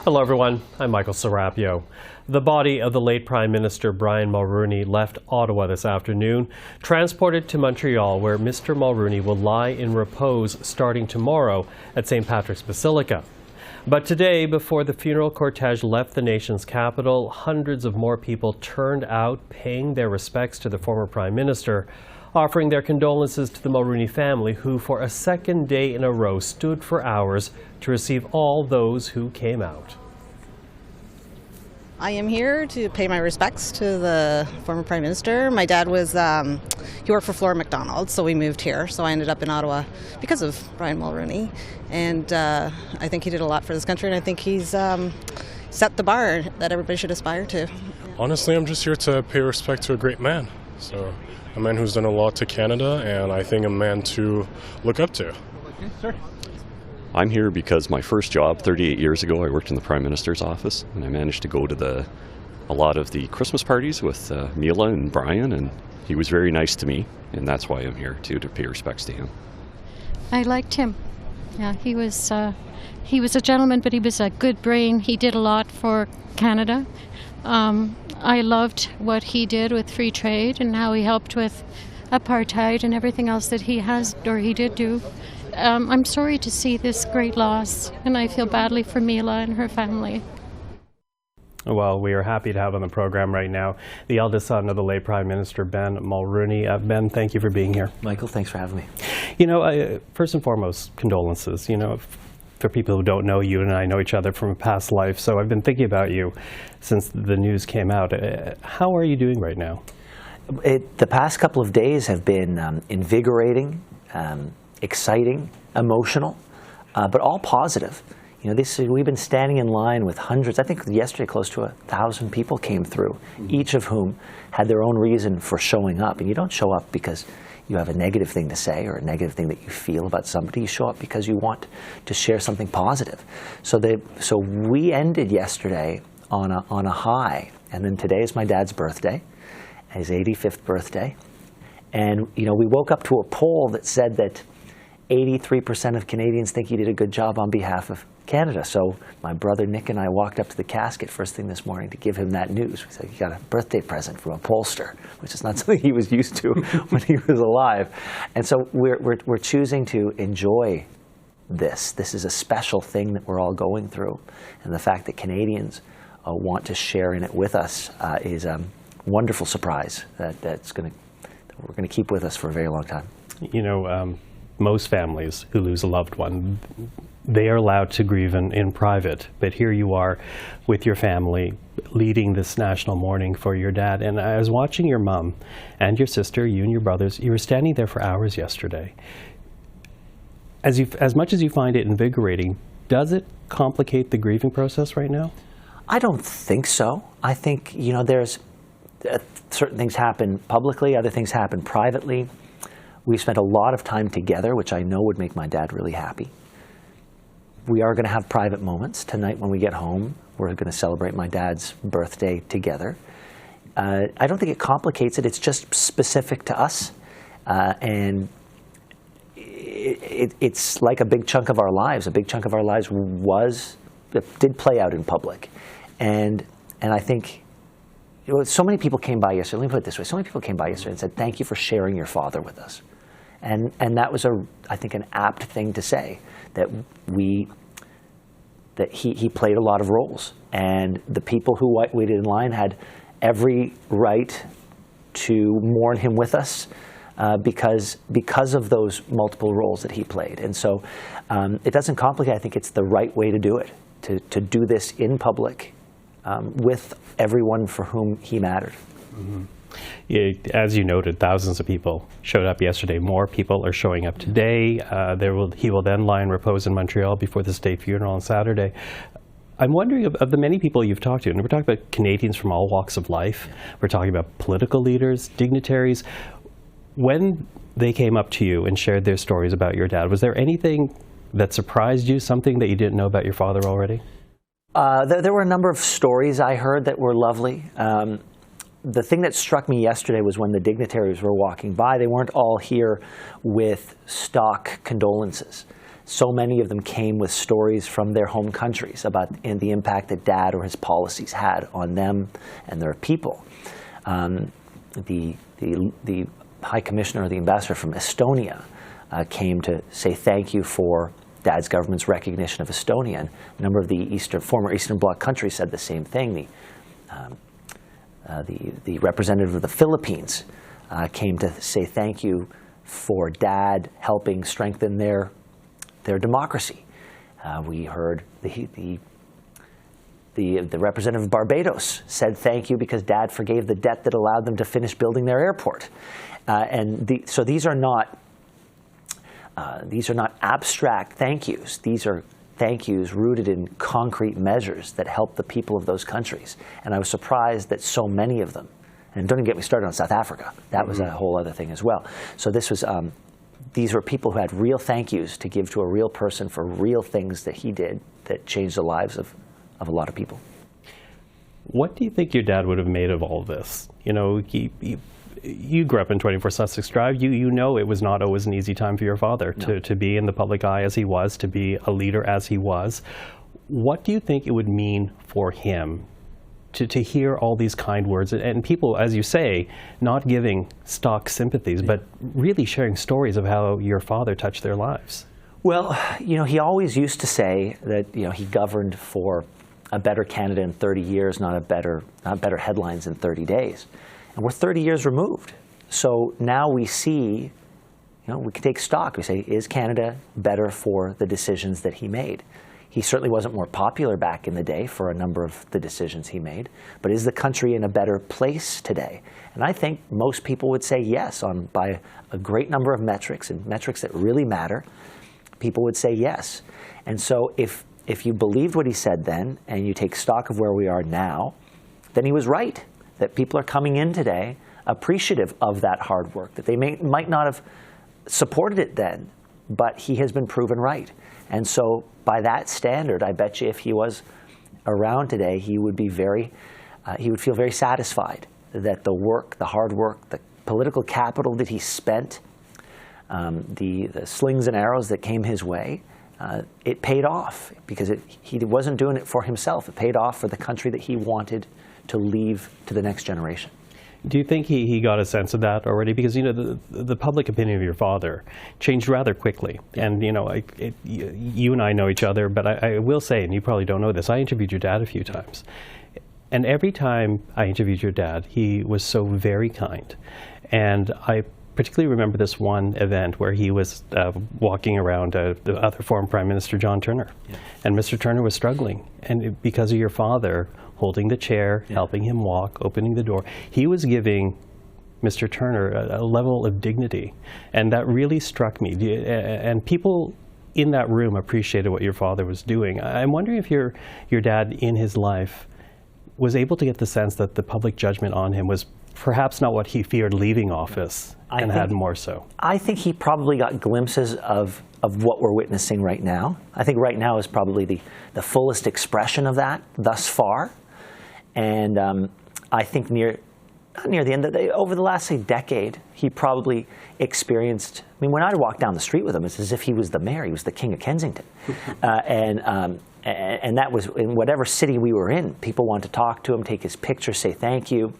Hello everyone, I'm Michael Serapio. The body of the late Prime Minister Brian Mulroney left Ottawa this afternoon, transported to Montreal, where Mr. Mulroney will lie in repose starting tomorrow at St. Patrick's Basilica. But today, before the funeral cortege left the nation's capital, hundreds of more people turned out, paying their respects to the former Prime Minister, offering their condolences to the Mulroney family, who for a second day in a row stood for hours to receive all those who came out. I am here to pay my respects to the former Prime Minister. My dad was, he worked for Flora McDonald, so we moved here. So I ended up in Ottawa because of Brian Mulroney. And I think he did a lot for this country, and I think he's set the bar that everybody should aspire to. Honestly, I'm just here to pay respect to a great man. So a man who's done a lot to Canada, and I think a man to look up to. Okay, sir. I'm here because my first job 38 years ago, I worked in the Prime Minister's office, and I managed to go to a lot of the Christmas parties with Mila and Brian, and he was very nice to me, and that's why I'm here to pay respects to him. I liked him. Yeah, he was a gentleman, but he was a good brain. He did a lot for Canada. I loved what he did with free trade and how he helped with apartheid and everything else that he did do. I'm sorry to see this great loss, and I feel badly for Mila and her family. Well, we are happy to have on the program right now the eldest son of the late Prime Minister, Ben Mulroney. Ben, thank you for being here. Michael, thanks for having me. You know, first and foremost, condolences. You know, for people who don't know, you and I know each other from a past life, so I've been thinking about you since the news came out. How are you doing right now? The past couple of days have been invigorating, exciting, emotional, but all positive. You know, we've been standing in line with hundreds. I think yesterday close to 1,000 people came through, each of whom had their own reason for showing up. And you don't show up because you have a negative thing to say or a negative thing that you feel about somebody. You show up because you want to share something positive. So we ended yesterday on a high, and then today is my dad's birthday, his 85th birthday. And you know, we woke up to a poll that said that 83% of Canadians think he did a good job on behalf of Canada. So my brother Nick and I walked up to the casket first thing this morning to give him that news. We said, you got a birthday present from a pollster, which is not something he was used to when he was alive. And so we're choosing to enjoy this. This is a special thing that we're all going through. And the fact that Canadians want to share in it with us is a wonderful surprise that we're going to keep with us for a very long time. You know, most families who lose a loved one, they are allowed to grieve in private, but here you are with your family leading this national mourning for your dad. And I was watching your mom and your sister, you and your brothers. You were standing there for hours yesterday. As much as you find it invigorating, does it complicate the grieving process right now? I don't think so. I think, you know, there's certain things happen publicly, other things happen privately. We spent a lot of time together, which I know would make my dad really happy. We are going to have private moments. Tonight when we get home, we're going to celebrate my dad's birthday together. I don't think it complicates it. It's just specific to us. And it's like a big chunk of our lives. A big chunk of our lives did play out in public. And I think, you know, so many people came by yesterday. Let me put it this way. So many people came by yesterday and said, thank you for sharing your father with us. And that was, I think, an apt thing to say, that he played a lot of roles. And the people who waited in line had every right to mourn him with us because of those multiple roles that he played. And so it doesn't complicate. I think it's the right way to do it, to do this in public with everyone for whom he mattered. Mm-hmm. As you noted, thousands of people showed up yesterday. More people are showing up today. He will then lie in repose in Montreal before the state funeral on Saturday. I'm wondering, of the many people you've talked to, and we're talking about Canadians from all walks of life, we're talking about political leaders, dignitaries, when they came up to you and shared their stories about your dad, was there anything that surprised you, something that you didn't know about your father already? There were a number of stories I heard that were lovely. The thing that struck me yesterday was when the dignitaries were walking by, they weren't all here with stock condolences. So many of them came with stories from their home countries about the impact that Dad or his policies had on them and their people. The High Commissioner or the Ambassador from Estonia came to say thank you for Dad's government's recognition of Estonia. And a number of the former Eastern Bloc countries said the same thing. The representative of the Philippines came to say thank you for Dad helping strengthen their democracy. We heard the representative of Barbados said thank you because Dad forgave the debt that allowed them to finish building their airport. So these are not abstract thank yous. These are thank yous rooted in concrete measures that help the people of those countries. And I was surprised that so many of them, and don't even get me started on South Africa, that was a whole other thing as well. So this was, these were people who had real thank yous to give to a real person for real things that he did that changed the lives of a lot of people. What do you think your dad would have made of all of this? You know, you grew up in 24 Sussex Drive. You know it was not always an easy time for your father to be in the public eye as he was, to be a leader as he was. What do you think it would mean for him to hear all these kind words and people, as you say, not giving stock sympathies, but really sharing stories of how your father touched their lives? Well, you know, he always used to say that, you know, he governed for a better Canada in 30 years, not better headlines in 30 days. And we're 30 years removed. So now we see, you know, we can take stock. We say, is Canada better for the decisions that he made? He certainly wasn't more popular back in the day for a number of the decisions he made, but is the country in a better place today? And I think most people would say yes by a great number of metrics, and metrics that really matter. People would say yes. And so if you believed what he said then, and you take stock of where we are now, then he was right, that people are coming in today appreciative of that hard work, that they might not have supported it then, but he has been proven right. And so by that standard, I bet you if he was around today, he would feel very satisfied that the work, the hard work, the political capital that he spent, the slings and arrows that came his way, it paid off because he wasn't doing it for himself. It paid off for the country that he wanted to leave to the next generation. Do you think he got a sense of that already? Because, you know, the public opinion of your father changed rather quickly. And, you know, you and I know each other, but I will say, and you probably don't know this, I interviewed your dad a few times. And every time I interviewed your dad, he was so very kind. And I particularly remember this one event where he was walking around the other former Prime Minister, John Turner. Yeah. And Mr. Turner was struggling. And because of your father holding the chair, helping him walk, opening the door, he was giving Mr. Turner a level of dignity. And that really struck me. And people in that room appreciated what your father was doing. I'm wondering if your dad in his life was able to get the sense that the public judgment on him was perhaps not what he feared leaving office, and had more so. I think he probably got glimpses of what we're witnessing right now. I think right now is probably the fullest expression of that thus far. And I think near the end of over the last, say, decade, he probably experienced, I mean, when I walked down the street with him, it's as if he was the mayor, he was the king of Kensington. And that was in whatever city we were in. People wanted to talk to him, take his picture, say thank you.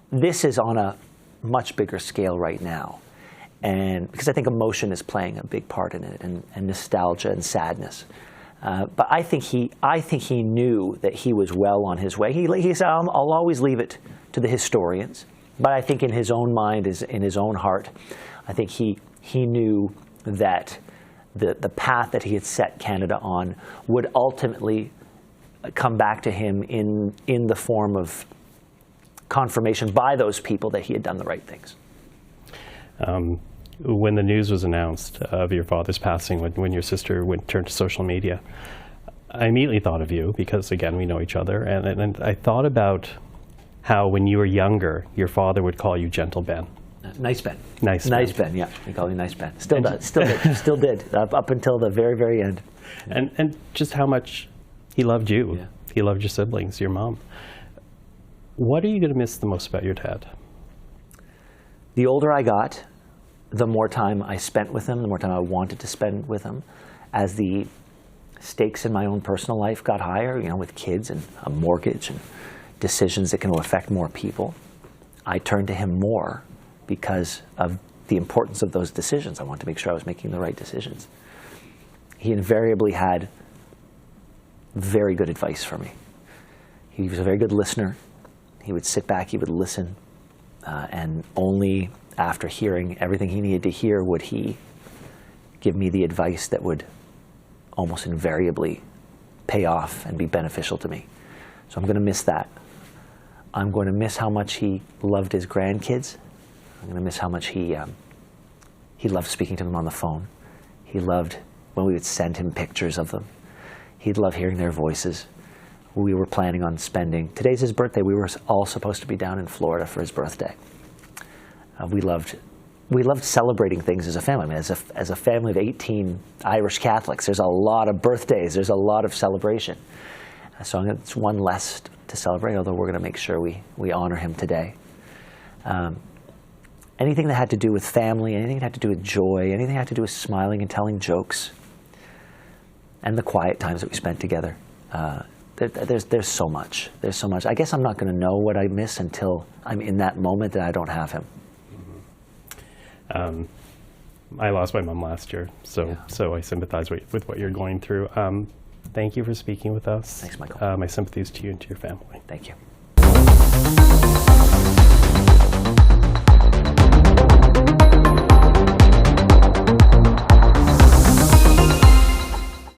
This is on a much bigger scale right now. And because I think emotion is playing a big part in it, and nostalgia and sadness. But I think he knew that he was well on his way. He said, I'll always leave it to the historians. But I think in his own mind, in his own heart, I think he knew that the path that he had set Canada on would ultimately come back to him in the form of confirmation by those people that he had done the right things. When the news was announced of your father's passing, when your sister turned to social media, I immediately thought of you because, again, we know each other. And I thought about how when you were younger, your father would call you Gentle Ben. Nice Ben. Nice Ben, yeah. They call you Nice Ben. Still did, up until the very, very end. Yeah. And just how much he loved you. Yeah. He loved your siblings, your mom. What are you going to miss the most about your dad? The older I got, the more time I spent with him, the more time I wanted to spend with him. as the stakes in my own personal life got higher, with kids and a mortgage and decisions that can affect more people, I turned to him more because of the importance of those decisions. I wanted to make sure I was making the right decisions. He invariably had very good advice for me. He was a very good listener. He would sit back, he would listen, and only after hearing everything he needed to hear would he give me the advice that would almost invariably pay off and be beneficial to me. So I'm going to miss that. I'm going to miss how much he loved his grandkids. I'm going to miss how much he loved speaking to them on the phone. He loved when we would send him pictures of them. He'd love hearing their voices. We were planning on spending, today's his birthday, we were all supposed to be down in Florida for his birthday. We loved celebrating things as a family. I mean, as a family of 18 Irish Catholics, there's a lot of birthdays, there's a lot of celebration. So it's one less to celebrate, although we're going to make sure we honor him today. Anything that had to do with family, anything that had to do with joy, anything that had to do with smiling and telling jokes, and the quiet times that we spent together. There's so much. There's so much. I guess I'm not going to know what I miss until I'm in that moment that I don't have him. I lost my mom last year, so I sympathize with what you're going through. Thank you for speaking with us. Thanks, Michael. My sympathies to you and to your family. Thank you.